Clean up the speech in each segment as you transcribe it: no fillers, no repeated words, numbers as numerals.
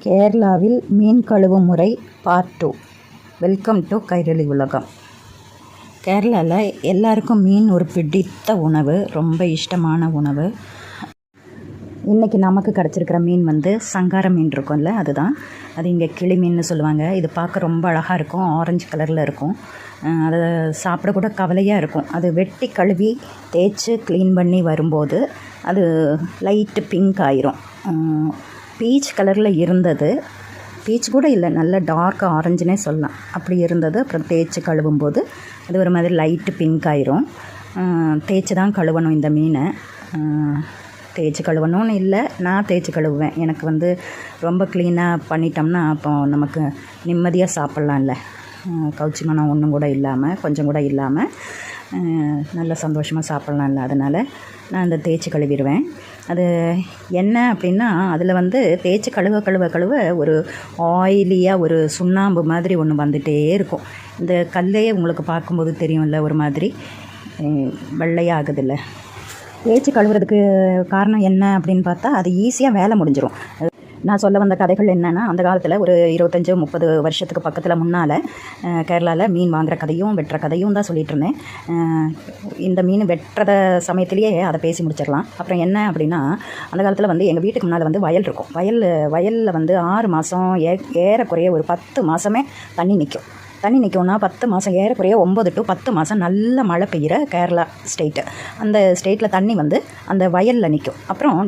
கேரளாவில் மீன் கழுவும் முறை பார்ட் 2. வெல்கம் டு கைரளி உலகம். கேரளாவில் எல்லாருக்கும் மீன் ஒரு பிடித்த உணவு, ரொம்ப இஷ்டமான உணவு. இன்றைக்கி நமக்கு கிடச்சிருக்கிற மீன் சங்கார மீன் இருக்கும்ல, அதுதான். அது இங்கே கிளி மீன் சொல்லுவாங்க. இது பார்க்க ரொம்ப அழகாக இருக்கும், ஆரஞ்சு கலரில் இருக்கும். அதை சாப்பிடக்கூட கவலையாக இருக்கும். அது வெட்டி கழுவி தேய்ச்சி க்ளீன் பண்ணி வரும்போது அது லைட்டு பிங்க் ஆயிரும். பீச் கலரில் இருந்தது, பீச் கூட இல்லை, நல்ல டார்க் ஆரஞ்சுனே சொல்லலாம். அப்படி இருந்தது. அப்புறம் தேய்ச்சி கழுவும்போது அது ஒரு மாதிரி லைட்டு பிங்க் ஆயிரும். தேய்ச்சி தான் கழுவணும் இந்த மீனை. தேய்ச்சி கழுவணும்னு இல்லை, நான் தேய்ச்சி கழுவுவேன். எனக்கு ரொம்ப க்ளீனாக பண்ணிட்டோம்னா அப்போ நமக்கு நிம்மதியாக சாப்பிட்லாம்ல. கவுச்சி மனம் ஒன்றும் கூட இல்லாமல், கொஞ்சம் கூட இல்லாமல் நல்ல சந்தோஷமாக சாப்பிட்லாம்ல. அதனால் நான் இந்த தேய்ச்சி கழுவிடுவேன். அது என்ன அப்படின்னா, அதில் தேய்ச்சி கழுவ ஒரு ஆயிலியாக ஒரு சுண்ணாம்பு மாதிரி ஒன்று வந்துகிட்டே இருக்கும். இந்த கல்லையே உங்களுக்கு பார்க்கும்போது தெரியும்ல, ஒரு மாதிரி வெள்ளையாகுதில்ல. தேய்ச்சி கழுவுறதுக்கு காரணம் என்ன அப்படின்னு பார்த்தா, அது ஈஸியாக வேலை முடிஞ்சிடும். நான் சொல்ல வந்த கதைகள் என்னென்னா, அந்த காலத்தில் ஒரு 25-30 வருஷத்துக்கு பக்கத்தில் முன்னால் கேரளாவில் மீன் வாங்குகிற கதையும் வெட்டுற கதையும் தான் சொல்லிகிட்டு இருந்தேன். இந்த மீன் வெட்டுறத சமயத்திலேயே அதை பேசி முடிச்சிடலாம். அப்புறம் என்ன அப்படின்னா, அந்த காலத்தில் எங்கள் வீட்டுக்கு முன்னால் வயல் இருக்கும். வயலில் 6 மாதம் ஏறக்குறைய ஒரு 10 மாதமே தண்ணி நிற்கும்னா 10 மாதம் ஏறக்குறைய 9 to 10 மாதம் நல்ல மழை பெய்கிற கேரளா ஸ்டேட்டு. அந்த ஸ்டேட்டில் தண்ணி அந்த வயலில் நிற்கும். அப்புறம்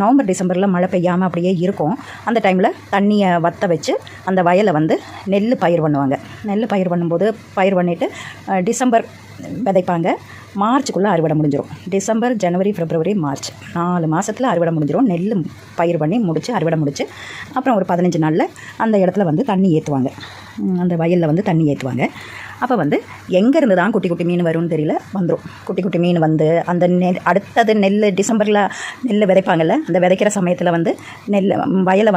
நவம்பர் டிசம்பரில் மழை பெய்யாமல் அப்படியே இருக்கும். அந்த டைமில் தண்ணியை வற்ற வச்சு அந்த வயலை நெல் பயிர் பண்ணுவாங்க. நெல் பயிர் பண்ணும்போது பயிர் பண்ணிவிட்டு டிசம்பர் விதைப்பாங்க. மார்ச்சுக்குள்ளே அறுவடை முடிஞ்சிடும். டிசம்பர், ஜனவரி, பிப்ரவரி, மார்ச் 4 மாதத்தில் அறுவடை முடிஞ்சிடும். நெல் பயிர் பண்ணி அறுவடை முடிச்சு அப்புறம் ஒரு 15 நாளில் அந்த இடத்துல தண்ணி ஏற்றுவாங்க. அந்த வயலில் தண்ணி ஏற்றுவாங்க. அப்போ எங்கேருந்து தான் குட்டி குட்டி மீன் வரும்னு தெரியல, வந்துடும். குட்டி குட்டி மீன் அந்த அடுத்தது டிசம்பரில் நெல் விதைப்பாங்கள்ல, அந்த விதைக்கிற சமயத்தில் வயலை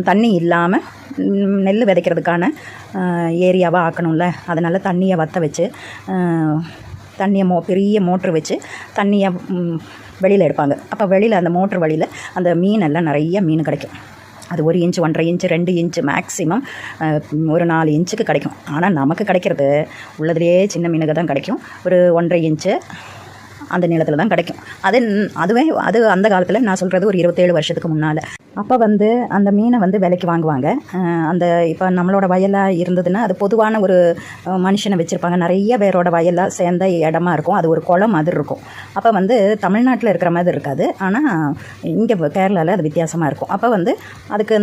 தண்ணி இல்லாமல் நெல் விதைக்கிறதுக்கான ஏரியாவாக ஆக்கணும்ல. அதனால் தண்ணியை வற்ற வச்சு தண்ணியை பெரிய மோட்ரு வச்சு தண்ணியை வெளியில் எடுப்பாங்க. அப்போ வெளியில் அந்த மோட்ரு வழியில் அந்த மீனெல்லாம் நிறைய மீன் கிடைக்கும். அது 1 இன்ச், 1.5 இன்ச், 2 இன்ச், மேக்ஸிமம் ஒரு 4 இன்ச்சுக்கு கிடைக்கும். ஆனால் நமக்கு கிடைக்கிறது உள்ளதுலேயே சின்ன மீனுக்கு தான் கிடைக்கும். ஒரு 1.5 இன்ச்சு அந்த நீளத்தில் தான் கிடைக்கும். அது அந்த காலத்தில் நான் சொல்கிறது ஒரு 27 வருஷத்துக்கு முன்னால். அப்போ அந்த மீனை விலைக்கு வாங்குவாங்க. இப்போ நம்மளோட வயலாக இருந்ததுன்னா அது பொதுவான ஒரு மனுஷனை வச்சுருப்பாங்க. நிறைய பேரோட வயலாக சேர்ந்த இடமா இருக்கும். அது ஒரு குளம் மாதிரி இருக்கும். அப்போ தமிழ்நாட்டில் இருக்கிற மாதிரி இருக்காது. ஆனால் இங்கே கேரளாவில் அது வித்தியாசமாக இருக்கும். அப்போ அதுக்கு